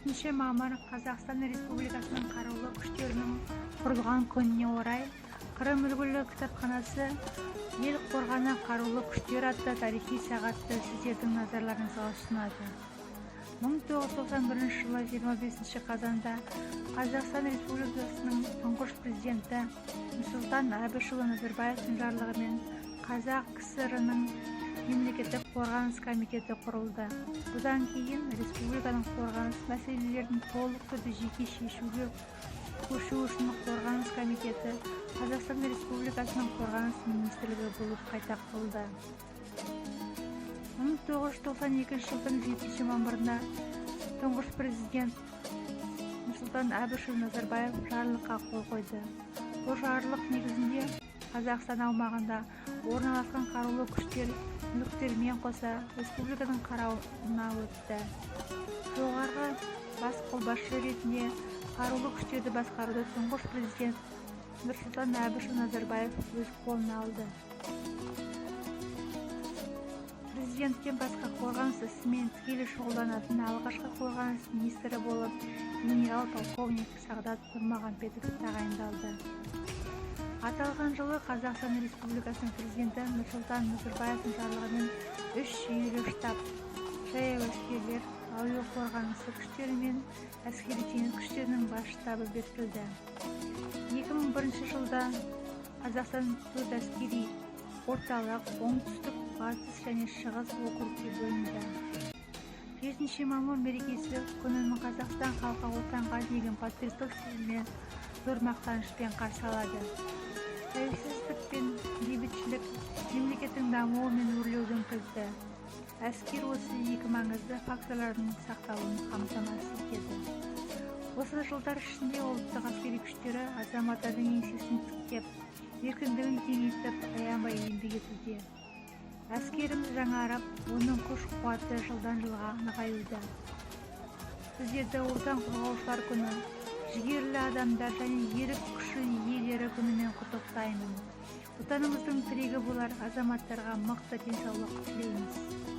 5 мамыр Қазақстан Республикасының қарулы күштерінің құрылған күніне орай Қырым үлгілі кітапханасы ел қорғаны қарулы күштер атты тарихи сағатты сіздердің назарларыңызға ұсынады. 1991 жылы 25 қазанда Қазақстан Республикасының тұңғыш президенті Нұрсұлтан Әбішұлы Назарбаевтың жарлығымен Қазақ КСР-ның мемлекеттік қорғаныс комитеті құрылды. Бұдан кейін республиканың қорғаныс мәселелерін толық түрде жеке шешуге көшу үшін қорғаныс комитеті Қазақстан Республикасының қорғаныс министрлігі болып қайта құрылды. 1992 жылдың 7 мамырында тұңғыш президент Нұрсұлтан Әбішұлы Назарбаев жарлыққа қол қойды. Бұл жарлық негізінде Қазақстан аумағында орналасқан қарулы күштер мүліктермен қоса республиканың қарауына өтті. Жоғарғы бас қолбасшы ретінде қарулы күштерді басқаруды тұңғыш президент Нұрсұлтан Әбішұлы Назарбаев өз қолына алды. Президенттен басқа қорғаныс ісімен тікелей шұғылданатын алғашқы қорғаныс министрі болып генерал-полковник Сағдат Нұрмағамбетов тағайындалды. Аталған жылы Қазақстан Республикасының президенті Нұрсұлтан Назарбаевтың жарлығымен 3 жүйелі штаб, жаяу әскерлер, әуе қорғанысы күштері мен әскери теңіз күштерінің бас штабы бекітілді. 2001 жылда Қазақстан 4 әскери орталық, оңтүстік, батыс және шығыс округке бөлінді. 5 мамыр мерекесі күнін Қазақстан халқы отанға деген патриоттық сезіммен зор мақтанышпен қарсы алады. Тәуелсіздік пен бейбітшілік мемлекеттің дамуы мен өрлеудің кілті. Әскер осы екі маңызды факторлардың сақталуын қамтамасыз етеді. Осы жылдар ішінде ұлттық әскери күштері азаматтардың еңсесін тіктеп, еркіндігін кеңейтіп, аянбай еңбек етуде. Әскеріміз жаңарып, оның күш-қуаты жылдан жылға нығаюда. Сіздерді Отан қорғаушылар күні, жігерлі адамдар және ерік күші иелері күнімен құттықтаймын. Отанымыздың тірегі болар азаматтарға мықты денсаулық тілейміз.